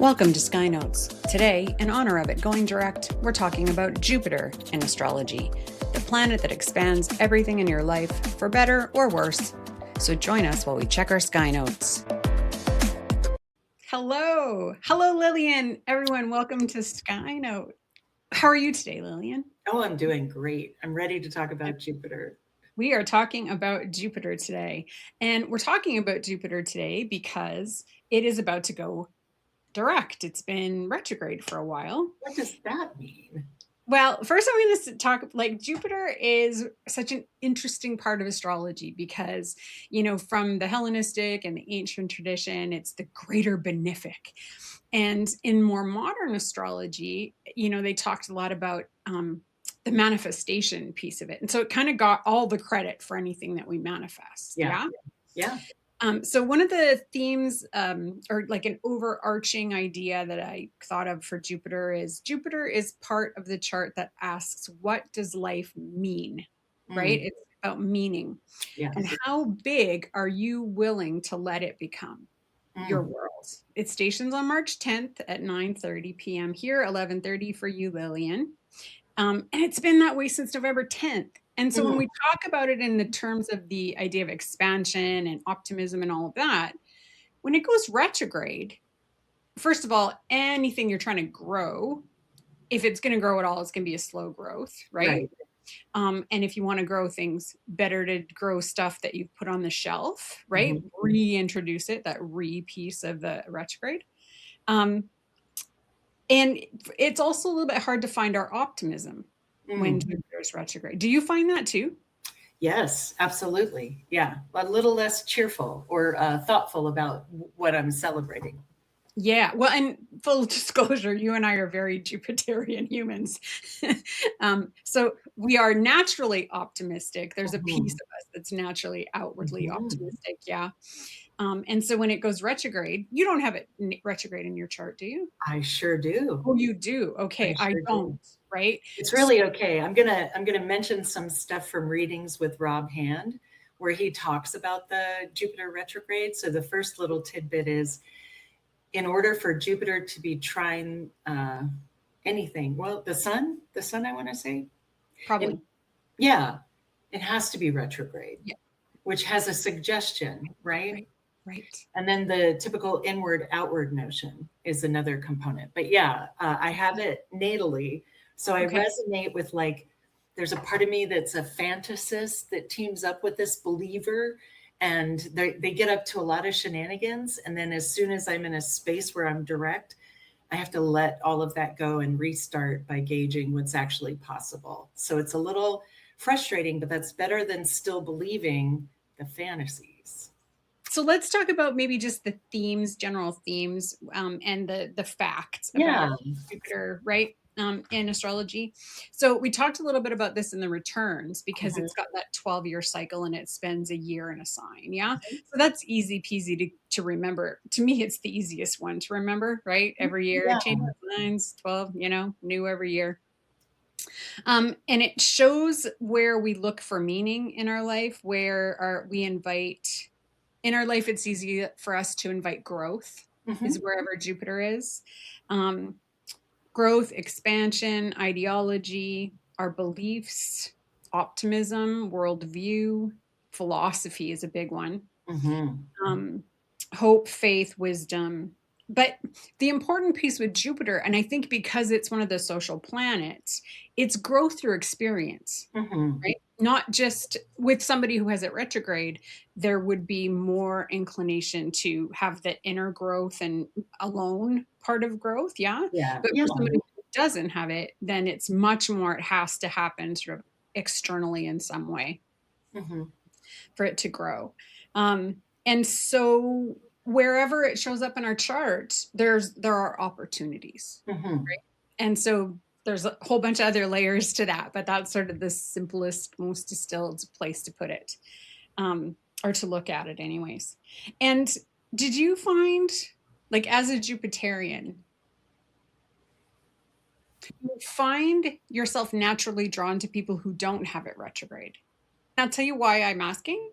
Welcome to Sky Notes. Today, in honor of it going direct, we're talking about Jupiter in astrology, the planet that expands everything in your life, for better or worse. So join us while we check our Sky Notes. Hello, Lillian. Everyone, welcome to Sky Note. How are you today, Lillian? Oh, I'm doing great. I'm ready to talk about Jupiter. We are talking about Jupiter today. And we're talking about Jupiter today because it is about to go direct. It's been retrograde for a while. What does that mean? Well, first I'm going to talk, like, Jupiter is such an interesting part of astrology because, from the Hellenistic and the ancient tradition, it's the greater benefic. And in more modern astrology, they talked a lot about the manifestation piece of it. And so it kind of got all the credit for anything that we manifest. Yeah. So one of the themes, or like an overarching idea that I thought of for Jupiter is part of the chart that asks, what does life mean? Right? It's about meaning. Yes. And how big are you willing to let it become your world? It stations on March 10th at 9:30 p.m. here, 11:30 for you, Lillian. And it's been that way since November 10th. And so when we talk about it in the terms of the idea of expansion and optimism and all of that, when it goes retrograde, first of all, anything you're trying to grow, if it's going to grow at all, it's going to be a slow growth, right? And if you want to grow things, better to grow stuff that you've put on the shelf, right? Reintroduce it, that piece of the retrograde. And it's also a little bit hard to find our optimism when Jupiter's retrograde. Do you find that too? Yes, absolutely. Yeah. A little less cheerful or thoughtful about what I'm celebrating. Yeah. Well, and full disclosure, you and I are very Jupiterian humans. So we are naturally optimistic. There's a piece of us that's naturally outwardly optimistic. Yeah. And so when it goes retrograde, you don't have it retrograde in your chart, do you? I sure do. Oh, you do? Okay. I don't. Right. It's really okay. I'm gonna mention some stuff from readings with Rob Hand where he talks about the Jupiter retrograde. So the first little tidbit is, in order for Jupiter to be trine anything, well, the sun, I want to say. Probably. It has to be retrograde, which has a suggestion, right? Right. And then the typical inward-outward notion is another component. But I have it natally. So I resonate with, like, there's a part of me that's a fantasist that teams up with this believer, and they get up to a lot of shenanigans. And then as soon as I'm in a space where I'm direct, I have to let all of that go and restart by gauging what's actually possible. So it's a little frustrating, but that's better than still believing the fantasies. So let's talk about maybe just the themes, general themes, and the facts about Jupiter, right? In astrology. So we talked a little bit about this in the returns because it's got that 12-year cycle and it spends a year in a sign. Yeah. So that's easy peasy to remember. To me, it's the easiest one to remember, right? Every year, change the signs, 12, new every year. And it shows where we look for meaning in our life, where we invite in our life. It's easy for us to invite growth is wherever Jupiter is. Growth, expansion, ideology, our beliefs, optimism, worldview, philosophy is a big one. Hope, faith, wisdom. But the important piece with Jupiter, and I think because it's one of the social planets, it's growth through experience, right? Not just with somebody who has it retrograde, there would be more inclination to have the inner growth and alone part of growth. But for somebody who doesn't have it, then it's much more, it has to happen sort of externally in some way for it to grow. And so wherever it shows up in our chart, there are opportunities, right? And so there's a whole bunch of other layers to that, but that's sort of the simplest, most distilled place to put it, or to look at it anyways. And did you find, like, as a Jupiterian, you find yourself naturally drawn to people who don't have it retrograde? I'll tell you why I'm asking.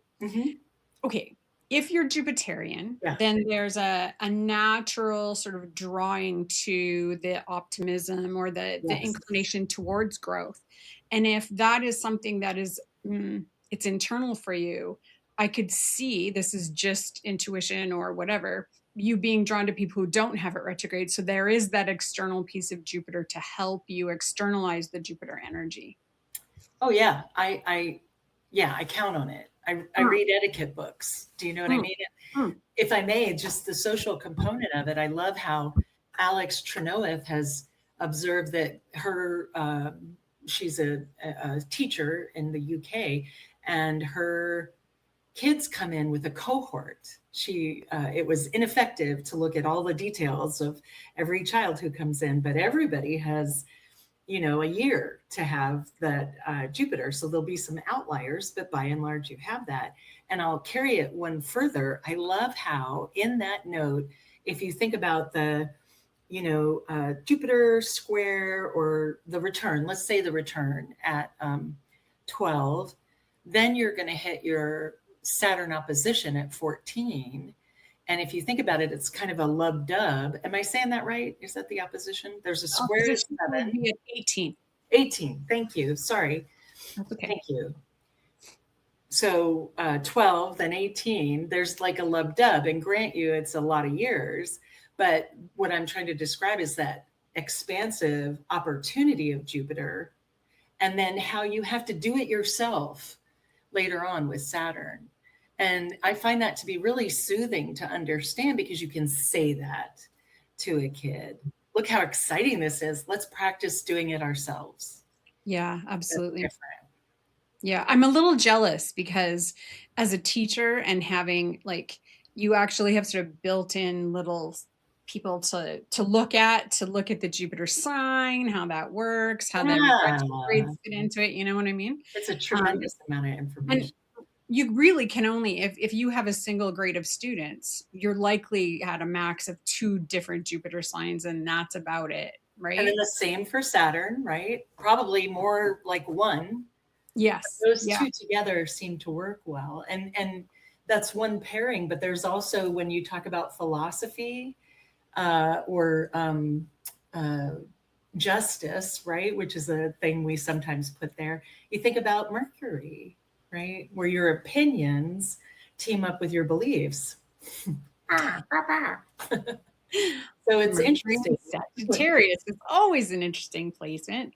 Okay. if you're Jupiterian, Yeah. then there's a natural sort of drawing to the optimism or the Yes. inclination towards growth. And if that is something that is it's internal for you, I could see, this is just intuition or whatever, you being drawn to people who don't have it retrograde. So there is that external piece of Jupiter to help you externalize the Jupiter energy. Oh yeah. I count on it. I read etiquette books. Do you know what I Mm, mean? mm. If I may, just the social component of it, I love how Alex Trenoweth has observed that she's a teacher in the UK, and her kids come in with a cohort. It was ineffective to look at all the details of every child who comes in, but everybody has a year to have that Jupiter. So there'll be some outliers, but by and large, you have that. And I'll carry it one further. I love how in that note, if you think about the, Jupiter square or the return, let's say the return at 12, then you're going to hit your Saturn opposition at 14. And if you think about it, it's kind of a lub dub. Am I saying that right? Is that the opposition? There's a square to 7. Would be at 18. 18. Thank you. Sorry. That's okay. Thank you. So 12, then 18, there's like a lub dub. And grant you, it's a lot of years. But what I'm trying to describe is that expansive opportunity of Jupiter, and then how you have to do it yourself later on with Saturn. And I find that to be really soothing to understand, because you can say that to a kid. Look how exciting this is. Let's practice doing it ourselves. Yeah, absolutely. Yeah, I'm a little jealous because as a teacher and having you actually have sort of built-in little people to look at the Jupiter sign, how that works, how the retrogrades fit into it. You know what I mean? It's a tremendous amount of information. You really can only, if you have a single grade of students, you're likely at a max of 2 different Jupiter signs, and that's about it, right? And then the same for Saturn, right? Probably more like 1. Yes. Those 2 together seem to work well. And that's one pairing, but there's also, when you talk about philosophy or justice, right? Which is a thing we sometimes put there. You think about Mercury, right? Where your opinions team up with your beliefs. So it's Mercury interesting. Sagittarius is always an interesting placement.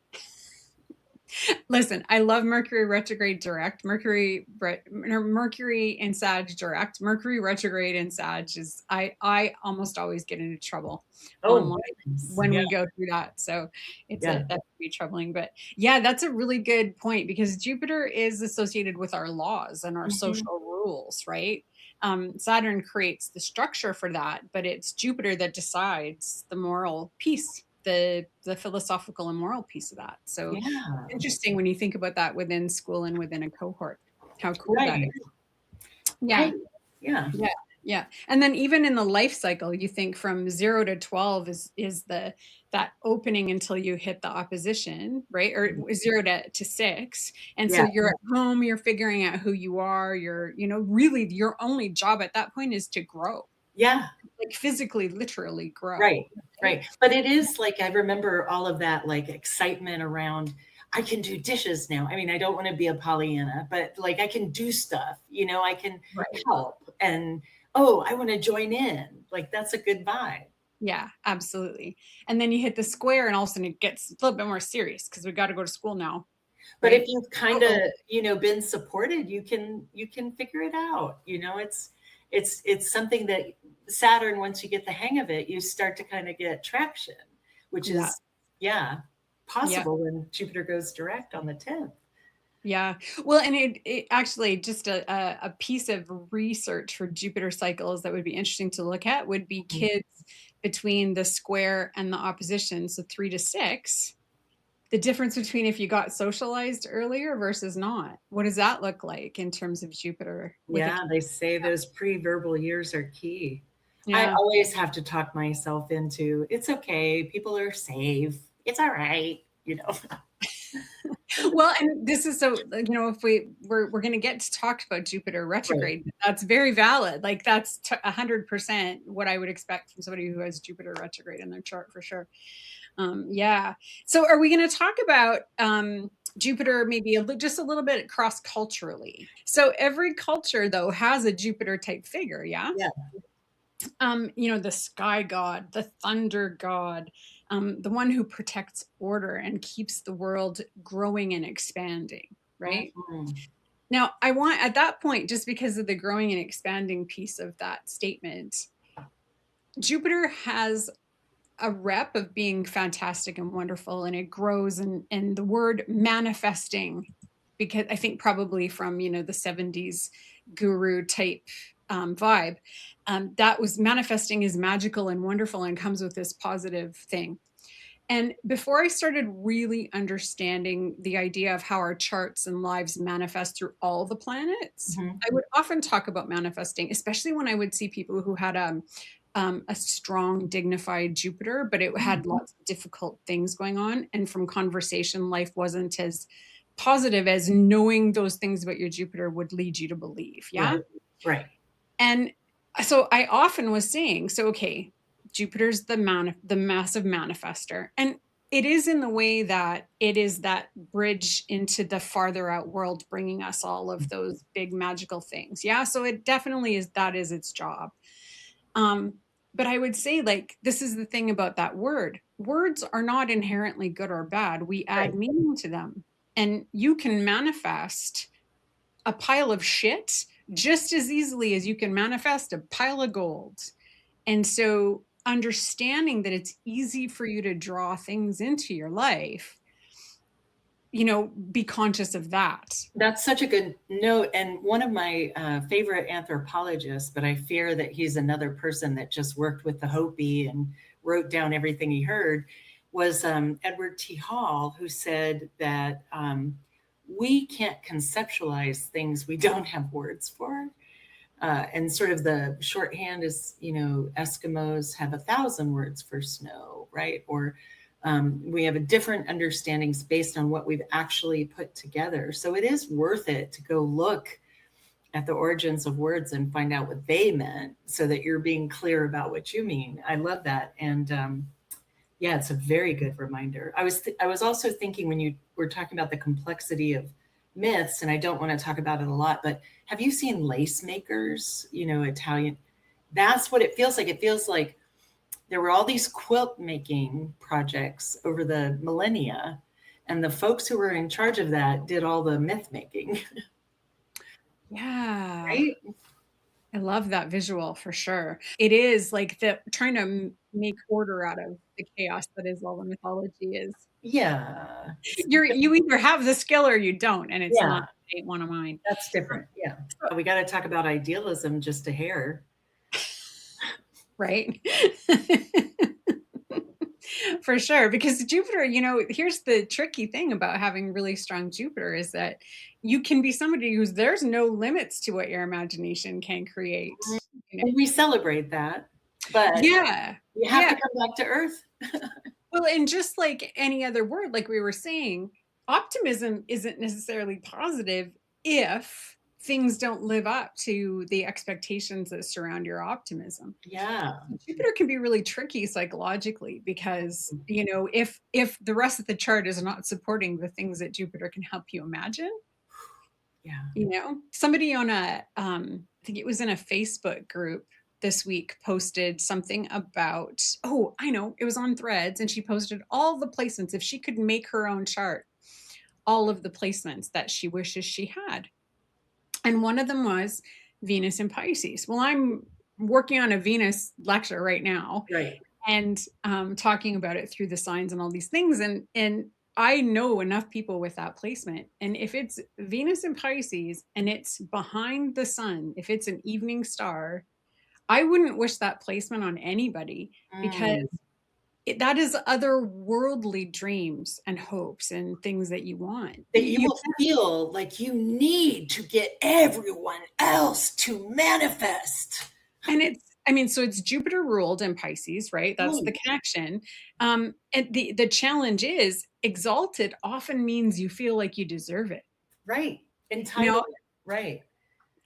Listen, I love Mercury retrograde direct. Mercury in Sag direct. Mercury retrograde in Sag is, I almost always get into trouble online when we go through that. So that can be troubling. But yeah, that's a really good point, because Jupiter is associated with our laws and our social rules, right? Saturn creates the structure for that, but it's Jupiter that decides the moral piece, the philosophical and moral piece of that. So it's interesting when you think about that within school and within a cohort, how cool that is. Yeah. Right. Yeah. Yeah. Yeah. And then even in the life cycle, you think from 0 to 12 is that opening until you hit the opposition, right? Or 0 to 6. And so you're at home, you're figuring out who you are. You're, really your only job at that point is to grow. Yeah. Like physically, literally grow. Right. But it is like, I remember all of that, like excitement around, I can do dishes now. I mean, I don't want to be a Pollyanna, but like I can do stuff, I can help, and I want to join in. Like that's a good vibe. Yeah, absolutely. And then you hit the square and all of a sudden it gets a little bit more serious because we got to go to school now. But if you've kind of, been supported, you can figure it out. It's something that Saturn, once you get the hang of it, you start to kind of get traction, which is possible when Jupiter goes direct on the 10th. Yeah. Well, and it actually, just a piece of research for Jupiter cycles that would be interesting to look at would be kids between the square and the opposition. So 3 to 6, the difference between if you got socialized earlier versus not. What does that look like in terms of Jupiter? Yeah, they say those pre-verbal years are key. Yeah. I always have to talk myself into, it's okay. People are safe. It's all right. Well, and this is so, if we're going to get to talk about Jupiter Right. retrograde, that's very valid. Like that's 100% what I would expect from somebody who has Jupiter retrograde in their chart for sure. Yeah. So are we going to talk about Jupiter maybe just a little bit cross culturally? So every culture though has a Jupiter type figure. Yeah. Yeah. The sky god, the thunder god, the one who protects order and keeps the world growing and expanding, right? Mhm. Now, I want at that point, just because of the growing and expanding piece of that statement, Jupiter has a rep of being fantastic and wonderful, and it grows, and the word manifesting, because I think probably from the 70s guru type vibe, that was manifesting is magical and wonderful and comes with this positive thing. And before I started really understanding the idea of how our charts and lives manifest through all the planets, Mhm. I would often talk about manifesting, especially when I would see people who had a strong, dignified Jupiter, but it had lots of difficult things going on. And from conversation, life wasn't as positive as knowing those things about your Jupiter would lead you to believe. Yeah. Right. Right. And so I often was saying, so, okay, Jupiter's the massive manifester. And it is in the way that it is that bridge into the farther out world, bringing us all of those big magical things. Yeah. So it definitely is, that is its job. But I would say, like, this is the thing about that word. Words are not inherently good or bad. We add Right. meaning to them. And you can manifest a pile of shit just as easily as you can manifest a pile of gold. And so understanding that it's easy for you to draw things into your life, be conscious of that. That's such a good note. And one of my favorite anthropologists, but I fear that he's another person that just worked with the Hopi and wrote down everything he heard, was Edward T. Hall, who said that we can't conceptualize things we don't have words for. And sort of the shorthand is, Eskimos have 1,000 words for snow, right? Or we have a different understandings based on what we've actually put together. So it is worth it to go look at the origins of words and find out what they meant so that you're being clear about what you mean. I love that. And yeah, it's a very good reminder. I was also thinking when you were talking about the complexity of myths, and I don't want to talk about it a lot, but have you seen lace makers, Italian? That's what it feels like. It feels like there were all these quilt making projects over the millennia, and the folks who were in charge of that did all the myth making. Yeah. Right? I love that visual for sure. It is like trying to make order out of the chaos that is all the mythology is. Yeah. You either have the skill or you don't, and it's Yeah. not one of mine. That's different. Yeah. We got to talk about idealism just a hair. Right? For sure. Because Jupiter, here's the tricky thing about having really strong Jupiter is that you can be somebody there's no limits to what your imagination can create. And we celebrate that, but yeah, you have to come back to earth. Well, and just like any other word, like we were saying, optimism isn't necessarily positive if things don't live up to the expectations that surround your optimism. Yeah. Jupiter can be really tricky psychologically because, if the rest of the chart is not supporting the things that Jupiter can help you imagine. Yeah. Somebody on I think it was in a Facebook group this week posted something about, I know, it was on Threads, and she posted all the placements. If she could make her own chart, all of the placements that she wishes she had. And one of them was Venus in Pisces. Well, I'm working on a Venus lecture right now. Right. And talking about it through the signs and all these things. And I know enough people with that placement. And if it's Venus in Pisces and it's behind the sun, if it's an evening star, I wouldn't wish that placement on anybody because that is otherworldly dreams and hopes and things that you want. That you will feel like you need to get everyone else to manifest. And I mean, so it's Jupiter ruled in Pisces, right? That's the Right. connection. And the challenge is exalted often means you feel like you deserve it. Right. You know, Entitlement. Right.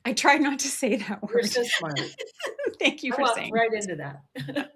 I try not to say that You're word. so smart. Thank you I for walked saying right it. into that.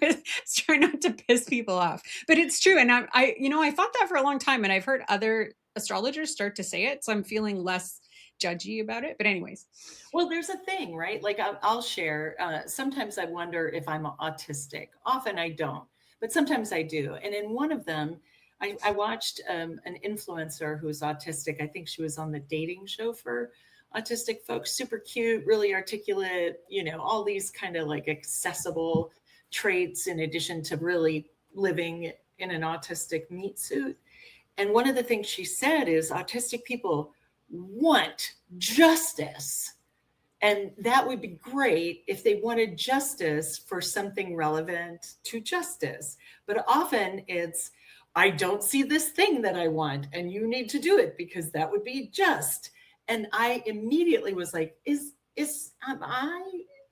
I try not to piss people off, but it's true. And I thought that for a long time, and I've heard other astrologers start to say it, so I'm feeling less judgy about it. But anyways, Well, there's a thing, right? Like I'll share. Sometimes I wonder if I'm autistic. Often I don't, but sometimes I do. And in one of them, I watched an influencer who's autistic. I think she was on the dating show for autistic folks. Super cute, really articulate. All these kind of like accessible traits in addition to really living in an autistic meat suit. And one of the things she said is autistic people want justice. And that would be great if they wanted justice for something relevant to justice. But often it's, I don't see this thing that I want, and you need to do it because that would be just. And I immediately was like,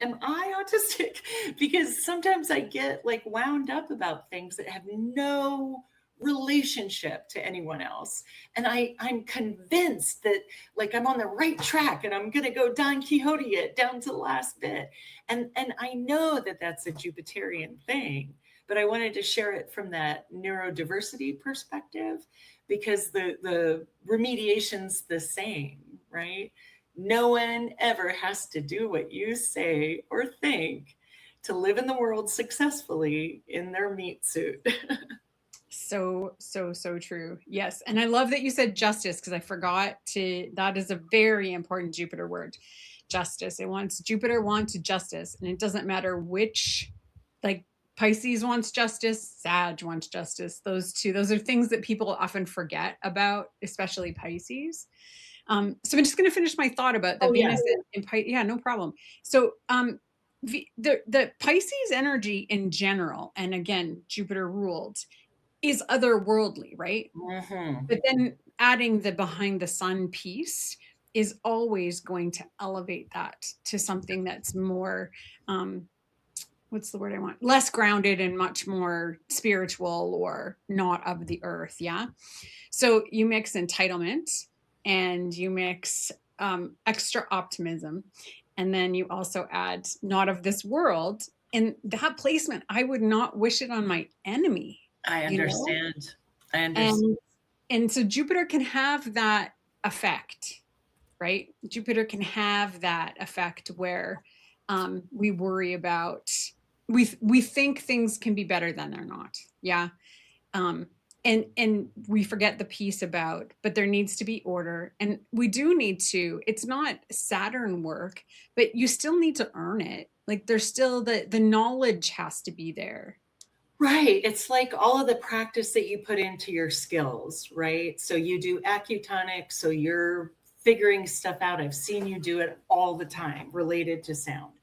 am I autistic? Because sometimes I get like wound up about things that have no relationship to anyone else. And I'm convinced that like I'm on the right track and I'm going to go Don Quixote it down to the last bit. And I know that that's a Jupiterian thing, but I wanted to share it from that neurodiversity perspective because the remediation's the same, right? No one ever has to do what you say or think to live in the world successfully in their meat suit. so true. Yes. And I love that you said justice, because I forgot to, that is a very important Jupiter word. Justice. Jupiter wants justice. And it doesn't matter which, like, Pisces wants justice, Sag wants justice. Those are things that people often forget about, especially Pisces. So I'm just going to finish my thought about the Oh, yeah. Venus in Pisces. Yeah, no problem. So the Pisces energy in general, and again, Jupiter ruled, is otherworldly, right? Mm-hmm. But then adding the behind the sun piece is always going to elevate that to something that's more, what's the word I want? Less grounded and much more spiritual or not of the earth. Yeah. So you mix entitlement and you mix extra optimism. And then you also add not of this world. And that placement, I would not wish it on my enemy, I you know? understand. I understand. And so Jupiter can have that effect, right? Jupiter can have that effect where we worry about, we think things can be better than they're not. Yeah. Um, and we forget the piece about, but there needs to be order, and we do need to, it's not Saturn work, but you still need to earn it. Like there's still the knowledge has to be there. Right. It's like all of the practice that you put into your skills, right? So you do acutonic, so you're figuring stuff out. I've seen you do it all the time related to sound.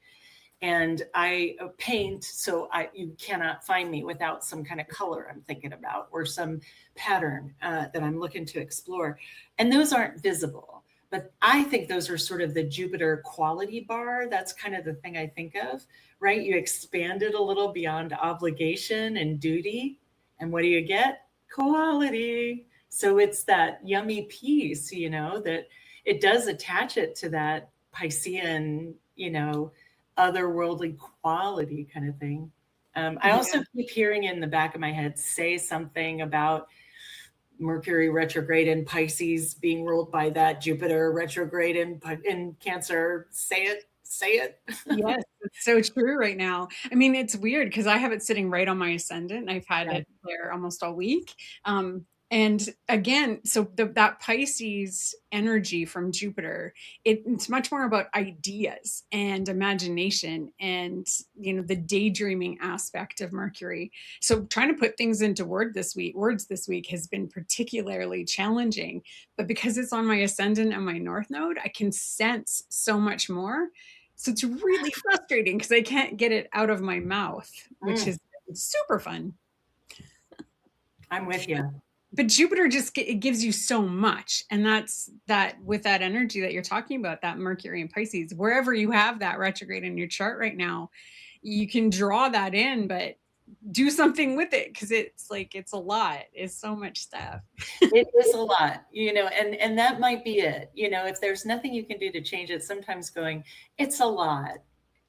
And I paint, so you cannot find me without some kind of color I'm thinking about or some pattern that I'm looking to explore. And those aren't visible. But I think those are sort of the Jupiter quality bar. That's kind of the thing I think of, right? You expand it a little beyond obligation and duty. And what do you get? Quality. So it's that yummy piece, that it does attach it to that Piscean, otherworldly quality kind of thing. I Yeah. also keep hearing in the back of my head say something about Mercury retrograde in Pisces being ruled by that Jupiter retrograde in Cancer. Say it, say it. Yes, it's so true right now. I mean, it's weird because I have it sitting right on my ascendant. I've had Yeah. it there almost all week. And again, so that Pisces energy from Jupiter, it's much more about ideas and imagination and the daydreaming aspect of Mercury. So trying to put things into words this week has been particularly challenging. But because it's on my ascendant and my north node, I can sense so much more. So it's really frustrating because I can't get it out of my mouth, which Mm, has been super fun. I'm with you. but Jupiter just it gives you so much. And that's that with that energy that you're talking about, that Mercury and Pisces, wherever you have that retrograde in your chart right now, you can draw that in, but do something with it because it's like it's a lot. It's so much stuff. It is a lot, and that might be it. If there's nothing you can do to change it, sometimes going, it's a lot.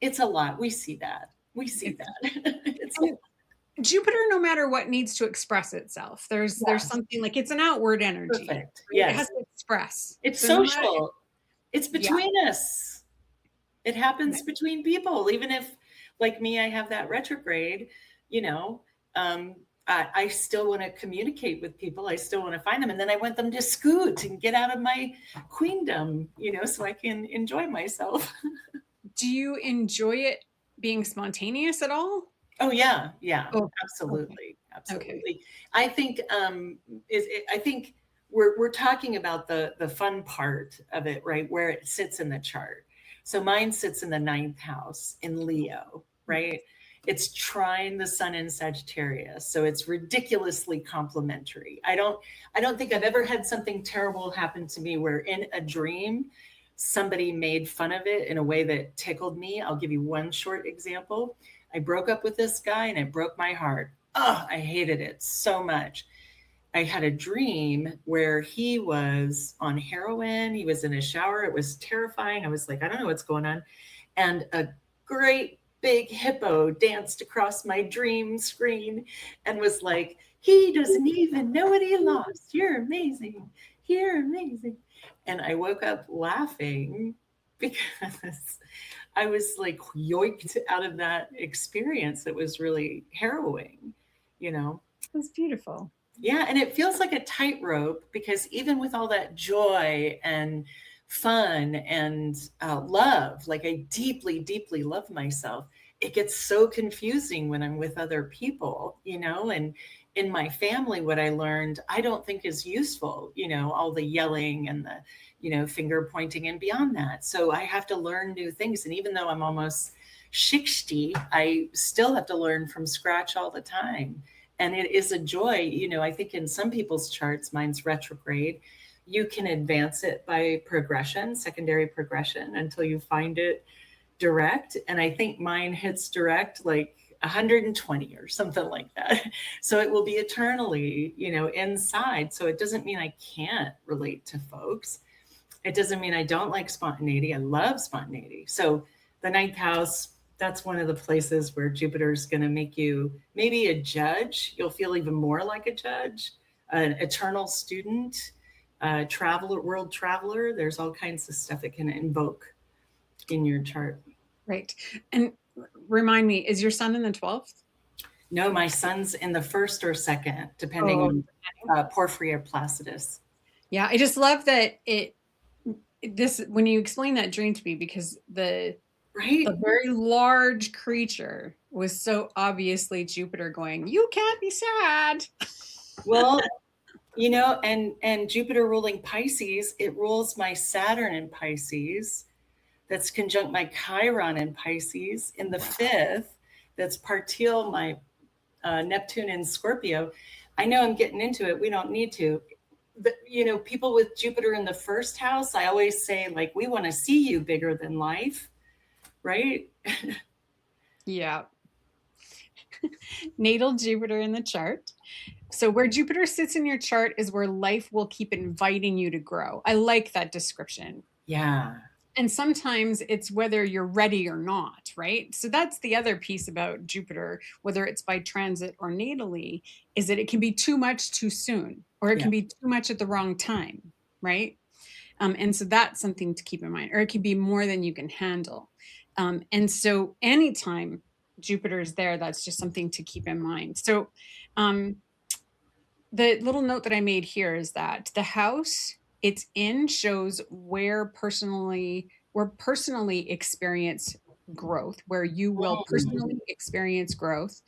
It's a lot. We see that. It's, It's a and Jupiter, no matter what, needs to express itself. There's lot. something like it's an outward energy, Perfect. right? It Yes. has to express. It's So no matter, social. It's yeah, between us. It happens between people. Even if, like me, I have that retrograde, you know, um, I still want to communicate with people. I still want to find them. And then I want them to scoot and get out of my queendom, so I can enjoy myself. do you enjoy it being spontaneous at all? Oh yeah, yeah, Oh, absolutely, okay. absolutely. I think I think we're talking about the fun part of it, right? Where it sits in the chart. So mine sits in the ninth house in Leo, right? It's trine the sun in Sagittarius, so it's ridiculously complementary. I don't think I've ever had something terrible happen to me where in a dream somebody made fun of it in a way that tickled me. I'll give you one short example. I broke up with this guy and it broke my heart. Oh, I hated it so much. I had a dream where he was on heroin. He was in a shower. It was terrifying. I was like, I don't know what's going on. And a great big hippo danced across my dream screen and was like, he doesn't even know what he lost. You're amazing. You're amazing. And I woke up laughing because I was like yoinked out of that experience. It was really harrowing, you know? That's beautiful. Yeah. And it feels like a tightrope because even with all that joy and fun and love, like I deeply, deeply love myself, it gets so confusing when I'm with other people, and in my family, what I learned, I don't think is useful, all the yelling and the, finger pointing and beyond that. So I have to learn new things. And even though I'm almost 60, I still have to learn from scratch all the time. And it is a joy. I think in some people's charts, mine's retrograde, you can advance it by progression, secondary progression, until you find it direct. And I think mine hits direct like 120 or something like that. So it will be eternally, inside. So it doesn't mean I can't relate to folks. It doesn't mean I don't like spontaneity. I love spontaneity. So the ninth house, that's one of the places where Jupiter's going to make you maybe a judge. You'll feel even more like a judge, an eternal student, traveler, world traveler. There's all kinds of stuff it can invoke in your chart. Right. And remind me, is your sun in the 12th? No, my son's in the first or second, depending on Porphyry or Placidus. Yeah, I just love that this when you explain that dream to me, because the very large creature was so obviously Jupiter going, you can't be sad. Well, and Jupiter ruling Pisces, it rules my Saturn in Pisces. That's conjunct my Chiron in Pisces. In the fifth, that's partile my Neptune in Scorpio. I know I'm getting into it. We don't need to. But, people with Jupiter in the first house, I always say, like, we want to see you bigger than life, right? Yeah. Natal Jupiter in the chart. So where Jupiter sits in your chart is where life will keep inviting you to grow. I like that description. Yeah. And sometimes it's whether you're ready or not, right? So that's the other piece about Jupiter, whether it's by transit or natally, is that it can be too much too soon, or it can be too much at the wrong time, right? And so that's something to keep in mind, or it can be more than you can handle. And so anytime Jupiter is there, that's just something to keep in mind. So the little note that I made here is that the house it's in shows where personally experience growth, where you will personally experience growth.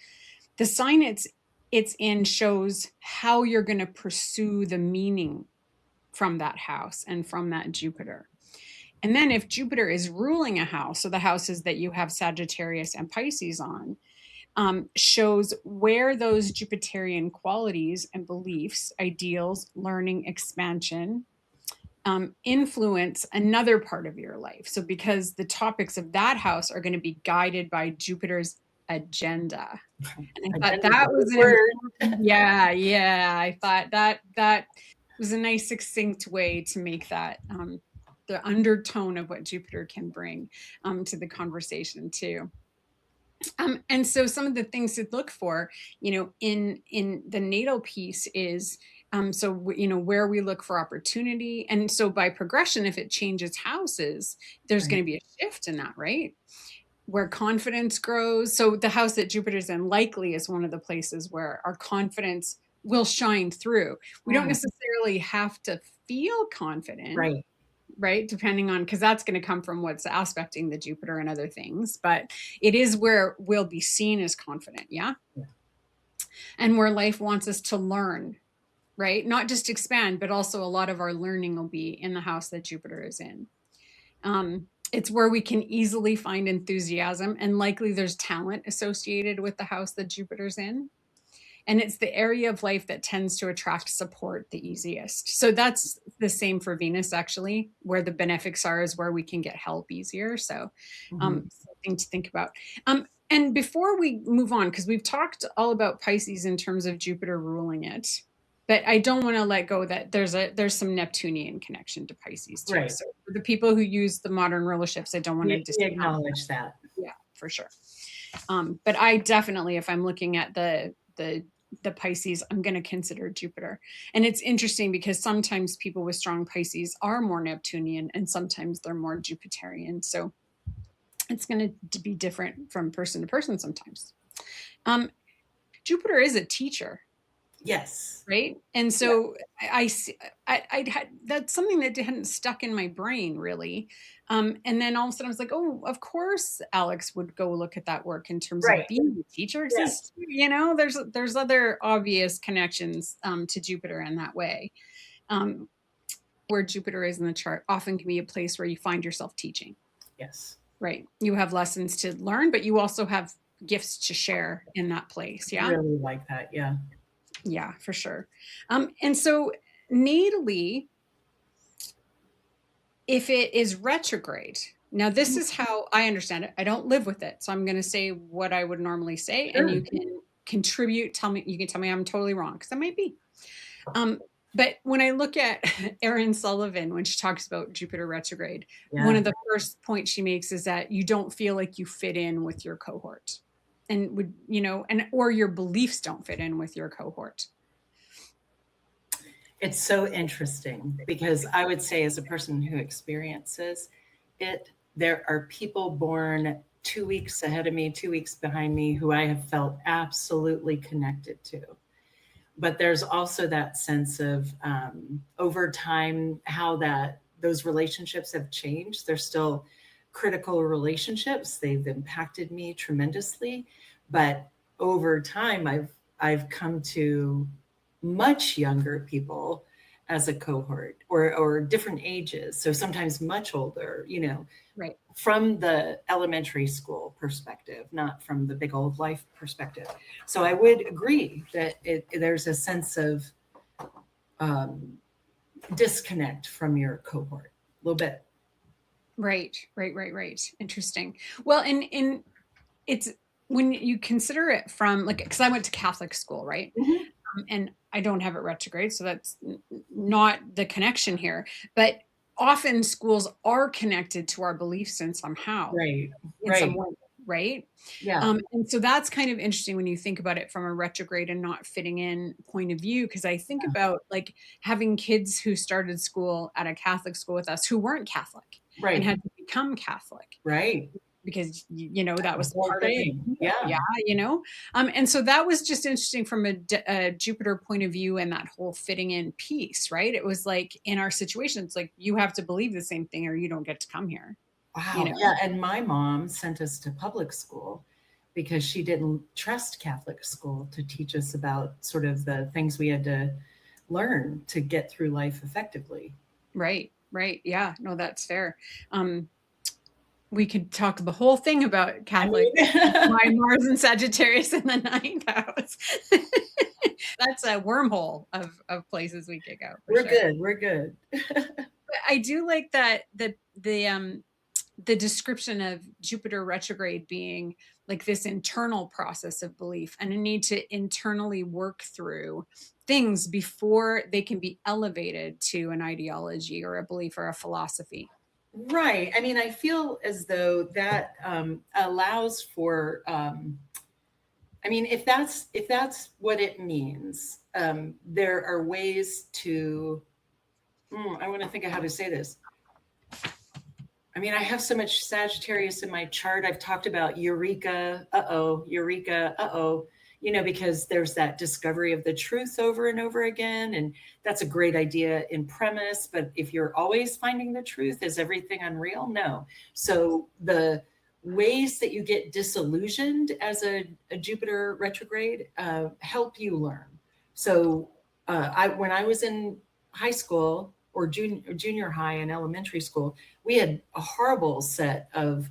The sign it's in shows how you're going to pursue the meaning from that house and from that Jupiter. And then if Jupiter is ruling a house, so the houses that you have Sagittarius and Pisces on, shows where those Jupiterian qualities and beliefs, ideals, learning, expansion, influence another part of your life. So, because the topics of that house are going to be guided by Jupiter's agenda. And I thought that was I thought that was a nice succinct way to make that the undertone of what Jupiter can bring to the conversation too. And so some of the things to look for, in the natal piece is where we look for opportunity. And so by progression, if it changes houses, there's going to be a shift in that, right? Where confidence grows. So the house that Jupiter's in likely is one of the places where our confidence will shine through. We don't necessarily have to feel confident, right? Depending on, because that's going to come from what's aspecting the Jupiter and other things, but it is where we'll be seen as confident. Yeah. And where life wants us to learn, right? Not just expand, but also a lot of our learning will be in the house that Jupiter is in. It's where we can easily find enthusiasm, and likely there's talent associated with the house that Jupiter's in. And it's the area of life that tends to attract support the easiest. So that's the same for Venus, actually, where the benefics are is where we can get help easier. So something to think about. And before we move on, because we've talked all about Pisces in terms of Jupiter ruling it, but I don't want to let go that there's some Neptunian connection to Pisces too. Right. So for the people who use the modern rulerships, I don't want to acknowledge that. Yeah, for sure. But I definitely, if I'm looking at the Pisces, I'm going to consider Jupiter. And it's interesting because sometimes people with strong Pisces are more Neptunian and sometimes they're more Jupiterian. So it's going to be different from person to person sometimes. Jupiter is a teacher. Yes. Right. And so I had, that's something that hadn't stuck in my brain really. And then all of a sudden I was like, oh, of course, Alex would go look at that work in terms of being a teacher. Yes. There's other obvious connections to Jupiter in that way. Where Jupiter is in the chart often can be a place where you find yourself teaching. Yes. Right. You have lessons to learn, but you also have gifts to share in that place. Yeah. I really like that. Yeah. Yeah, for sure. And so natally, if it is retrograde, now this is how I understand it. I don't live with it. So I'm going to say what I would normally say, and you can contribute. You can tell me I'm totally wrong, because I might be. But when I look at Erin Sullivan, when she talks about Jupiter retrograde, one of the first points she makes is that you don't feel like you fit in with your cohort. And or your beliefs don't fit in with your cohort. It's so interesting because I would say, as a person who experiences it, there are people born 2 weeks ahead of me, 2 weeks behind me, who I have felt absolutely connected to. But there's also that sense of over time, how those relationships have changed. They're still critical relationships. They've impacted me tremendously, but over time, I've come to much younger people as a cohort, or different ages. So sometimes much older, right, from the elementary school perspective, not from the big old life perspective. So I would agree that there's a sense of disconnect from your cohort a little bit. Right. Interesting. Well, and it's when you consider it from because I went to Catholic school, right? And I don't have it retrograde, so that's not the connection here. But often schools are connected to our beliefs in somehow, right? Some way, right? Yeah. And so that's kind of interesting when you think about it from a retrograde and not fitting in point of view. Because I think about having kids who started school at a Catholic school with us who weren't Catholic, and had to become Catholic, right? Because that was part of it. Yeah. And so that was just interesting from a Jupiter point of view, and that whole fitting in piece, right? It was in our situation, it's you have to believe the same thing or you don't get to come here. Wow. Yeah. And my mom sent us to public school because she didn't trust Catholic school to teach us about sort of the things we had to learn to get through life effectively. Right. Yeah, no, that's fair. we could talk the whole thing about Catholic. My Mars and Sagittarius in the ninth house. That's a wormhole of places we could go for We're sure. good. We're good. But I do like that the description of Jupiter retrograde being like this internal process of belief and a need to internally work through things before they can be elevated to an ideology or a belief or a philosophy. Right. I mean, I feel as though that allows for. I mean, if that's what it means, there are ways to. I want to think of how to say this. I mean, I have so much Sagittarius in my chart. I've talked about eureka, eureka, because there's that discovery of the truth over and over again. And that's a great idea in premise. But if you're always finding the truth, is everything unreal? No. So the ways that you get disillusioned as a Jupiter retrograde help you learn. So when I was in high school, or junior high and elementary school, we had a horrible set of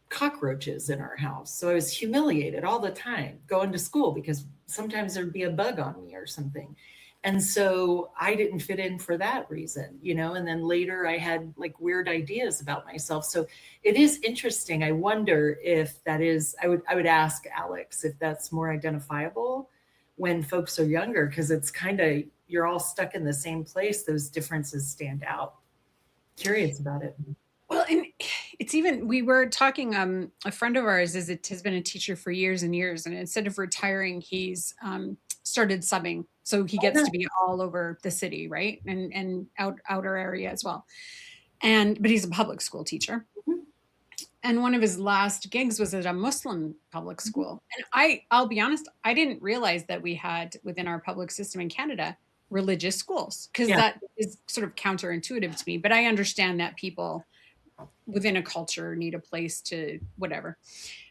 cockroaches in our house. So I was humiliated all the time going to school because sometimes there'd be a bug on me or something. And so I didn't fit in for that reason, and then later I had like weird ideas about myself. So it is interesting. I wonder if that is, I would ask Alex if that's more identifiable when folks are younger, because it's kind of, you're all stuck in the same place. Those differences stand out. Curious about it. Well, and it's even, we were talking, a friend of ours has been a teacher for years and years. And instead of retiring, he's started subbing. So he gets to be all over the city, right? And outer area as well. But he's a public school teacher. Mm-hmm. And one of his last gigs was at a Muslim public school. And I'll be honest, I didn't realize that we had within our public system in Canada religious schools, because that is sort of counterintuitive to me. But I understand that people within a culture need a place to whatever.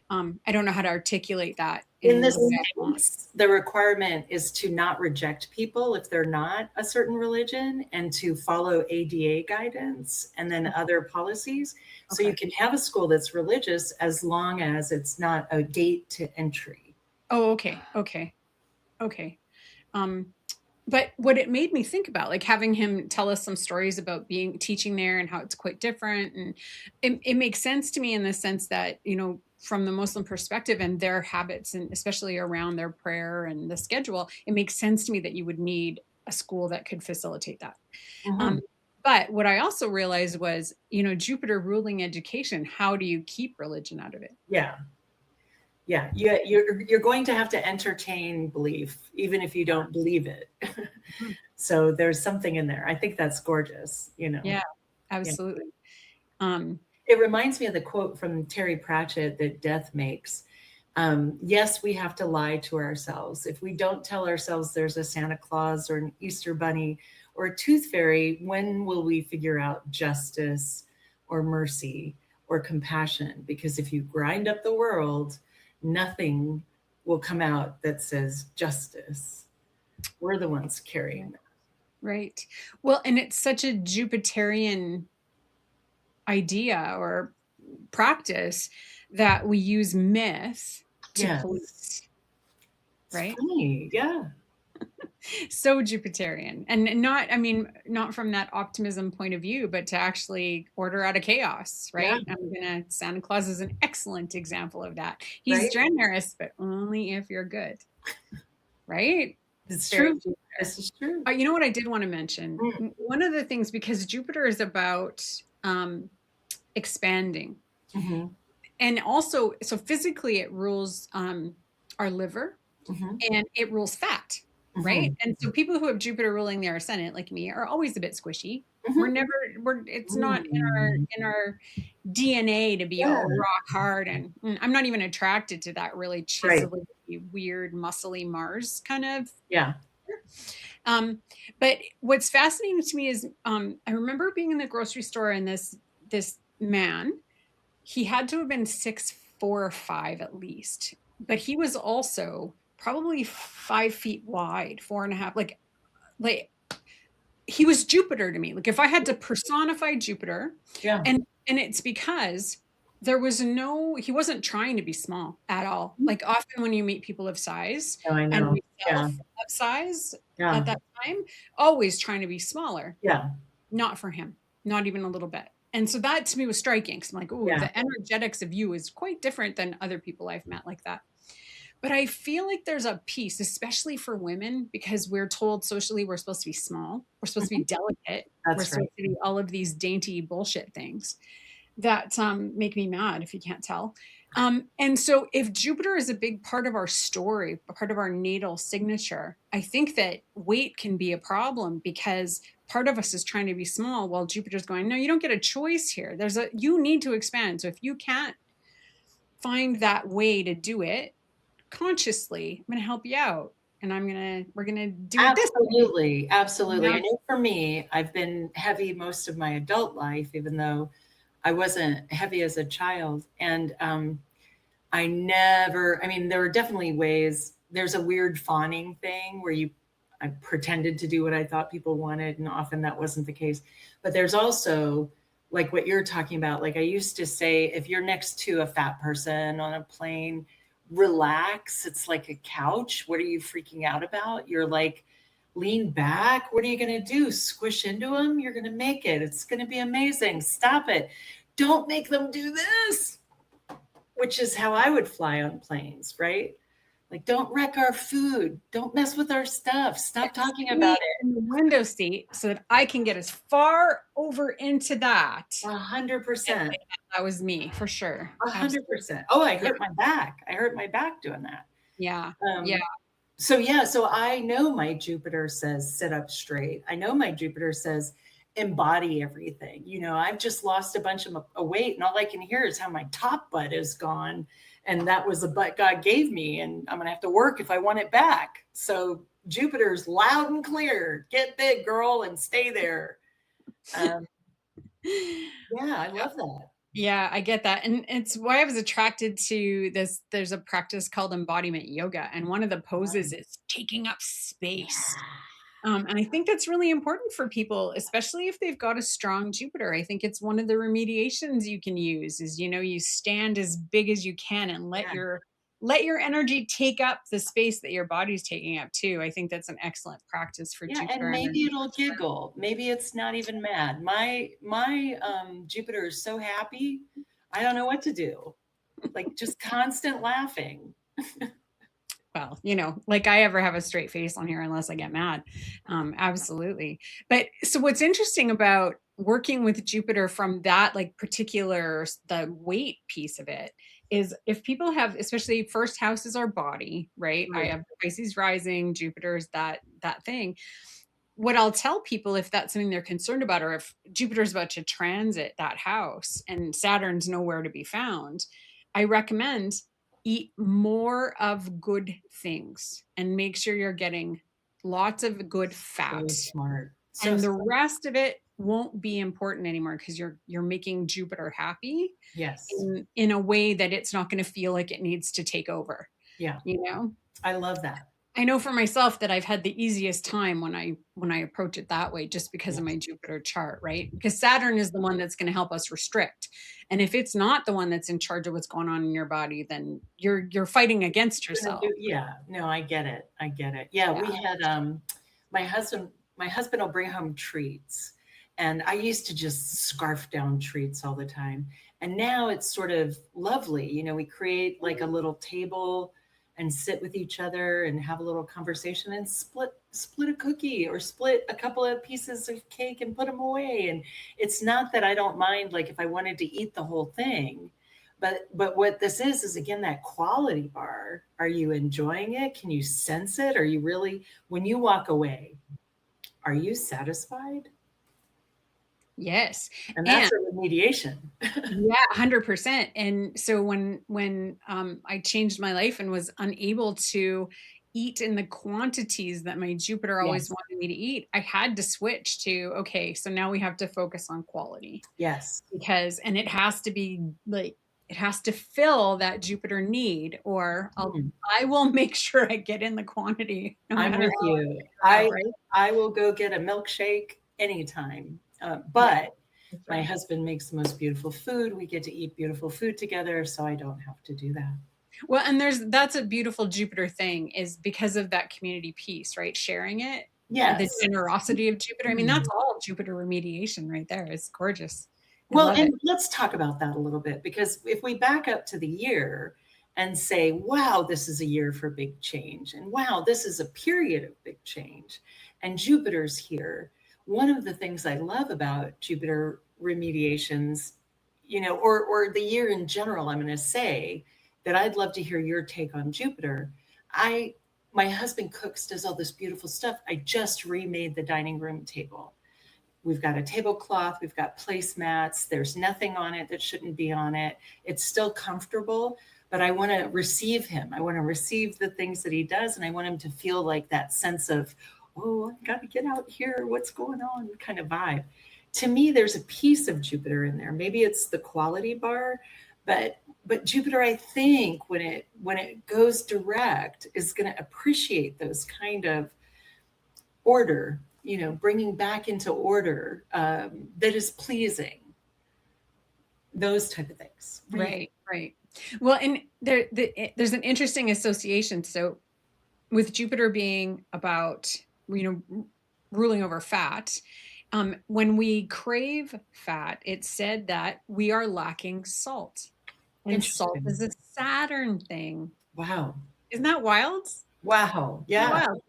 I don't know how to articulate that. In this case, the requirement is to not reject people if they're not a certain religion, and to follow ADA guidance and then other policies. Okay. So you can have a school that's religious as long as it's not a gate to entry. Oh, okay. But what it made me think about, like having him tell us some stories about teaching there and how it's quite different. And it makes sense to me in the sense that, from the Muslim perspective and their habits, and especially around their prayer and the schedule, it makes sense to me that you would need a school that could facilitate that. Mm-hmm. But what I also realized was, Jupiter ruling education, how do you keep religion out of it? Yeah. You're going to have to entertain belief, even if you don't believe it. Mm-hmm. So there's something in there. I think that's gorgeous, Yeah, absolutely. Yeah. It reminds me of the quote from Terry Pratchett that death makes. Yes, we have to lie to ourselves. If we don't tell ourselves there's a Santa Claus or an Easter bunny or a tooth fairy, when will we figure out justice or mercy or compassion? Because if you grind up the world, nothing will come out that says justice. We're the ones carrying that. Right. Well, and it's such a Jupiterian idea or practice that we use myth to police. Right? Funny. Yeah. So Jupiterian, and not from that optimism point of view, but to actually order out of chaos, right? Yeah. Santa Claus is an excellent example of that. He's generous, but only if you're good, right? It's true. This is true. You know what I did want to mention? One of the things, because Jupiter is about expanding, mm-hmm. and also, so physically it rules our liver, mm-hmm. and it rules fat. Right. Mm-hmm. And so people who have Jupiter ruling their ascendant, like me, are always a bit squishy. Mm-hmm. It's not in our DNA to be all rock hard. And I'm not even attracted to that really chiseled, weird, muscly Mars kind of. Yeah. But what's fascinating to me is I remember being in the grocery store, and this man, he had to have been 6'4" or 5" at least, but he was also probably 5 feet wide, 4.5, like he was Jupiter to me. Like if I had to personify Jupiter, Yeah. and it's because he wasn't trying to be small at all. Like often when you meet people of size Oh, I and know. Yeah. myself of size Yeah. at that time, always trying to be smaller. Yeah. Not for him, not even a little bit. And so that to me was striking because I'm like, oh, Yeah. the energetics of you is quite different than other people I've met like that. But I feel like there's a piece, especially for women, because we're told socially we're supposed to be small, we're supposed to be delicate, we're That's right. supposed to be all of these dainty bullshit things that make me mad if you can't tell. And so if Jupiter is a big part of our story, a part of our natal signature, I think that weight can be a problem because part of us is trying to be small while Jupiter's going, no, you don't get a choice here. You need to expand. So if you can't find that way to do it consciously, I'm going to help you out. And we're going to do it this way. Absolutely. Absolutely. Yeah. I know for me, I've been heavy most of my adult life, even though I wasn't heavy as a child. And I mean, there were definitely ways, there's a weird fawning thing where I pretended to do what I thought people wanted, and often that wasn't the case. But there's also like what you're talking about. Like I used to say, if you're next to a fat person on a plane, relax. It's like a couch. What are you freaking out about? You're like, lean back. What are you going to do? Squish into them? You're going to make it. It's going to be amazing. Stop it. Don't make them do this, which is how I would fly on planes, right? Like, don't wreck our food. Don't mess with our stuff. Stop talking about it. In the window seat so that I can get as far over into that. 100%. That was me for sure. 100%. Oh, I hurt my back. I hurt my back doing that. Yeah. So I know my Jupiter says sit up straight. I know my Jupiter says embody everything. I've just lost a bunch of weight, and all I can hear is how my top butt is gone. And that was the butt God gave me, and I'm going to have to work if I want it back. So Jupiter's loud and clear. Get big, girl, and stay there. Yeah, I love that. Yeah, I get that. And it's why I was attracted to this. There's a practice called embodiment yoga, and one of the poses is taking up space. And I think that's really important for people, especially if they've got a strong Jupiter. I think it's one of the remediations you can use is, you stand as big as you can and let your energy take up the space that your body's taking up too. I think that's an excellent practice for Jupiter. And maybe it'll giggle. Maybe it's not even mad. My Jupiter is so happy. I don't know what to do. Like just constant laughing. Well, like I ever have a straight face on here unless I get mad. Absolutely. But so what's interesting about working with Jupiter from that the weight piece of it is if people have, especially first house is our body, right? I have Pisces rising, Jupiter's that thing. What I'll tell people if that's something they're concerned about, or if Jupiter's about to transit that house and Saturn's nowhere to be found, I recommend eat more of good things and make sure you're getting lots of good fat. So smart. And the rest of it won't be important anymore because you're making Jupiter happy. Yes. In a way that it's not going to feel like it needs to take over. Yeah. I love that. I know for myself that I've had the easiest time when I approach it that way, just because of my Jupiter chart, right? Because Saturn is the one that's going to help us restrict. And if it's not the one that's in charge of what's going on in your body, then you're fighting against yourself. Yeah. No, I get it. Yeah. We had, my husband will bring home treats, and I used to just scarf down treats all the time. And now it's sort of lovely. We create like a little table and sit with each other and have a little conversation and split a cookie or split a couple of pieces of cake and put them away. And it's not that I don't mind, like if I wanted to eat the whole thing, but what this is again, that quality bar. Are you enjoying it? Can you sense it? Are you really, when you walk away, are you satisfied? Yes. And that's a remediation. Yeah, 100%. And so when I changed my life and was unable to eat in the quantities that my Jupiter always wanted me to eat, I had to switch to, okay, so now we have to focus on quality. Yes. And it has to be like it has to fill that Jupiter need, or Mm. I will make sure I get in the quantity no I'm matter with how I you. figure out, right? I will go get a milkshake anytime. Yeah, But that's my right. husband makes the most beautiful food. We get to eat beautiful food together, so I don't have to do that. Well, and that's a beautiful Jupiter thing, is because of that community piece, right? Sharing it, the Yes. generosity of Jupiter. I mean, that's Mhm. all Jupiter remediation right there. It's gorgeous. I Well, love it. and let's talk about that a little bit, because if we back up to the year and say, wow, this is a year for big change, and wow, this is a period of big change, and Jupiter's here. One of the things I love about Jupiter remediations, or the year in general, I'm going to say that I'd love to hear your take on Jupiter. I My husband cooks, does all this beautiful stuff. I just remade the dining room table. We've got a tablecloth, we've got placemats. There's nothing on it that shouldn't be on it. It's still comfortable, but I want to receive him. I want to receive the things that he does, and I want him to feel like that sense of, oh, I got to get out here. What's going on? Kind of vibe. To me, there's a piece of Jupiter in there. Maybe it's the quality bar, but Jupiter, I think when it goes direct, is going to appreciate those kind of order, bringing back into order, that is pleasing, those type of things. What do you think? Right, right. Well, and there's an interesting association. So with Jupiter being about, ruling over fat, when we crave fat, it's said that we are lacking salt. And salt Interesting. is a Saturn thing. Wow. Isn't that wild? Wow. Yeah. Wild.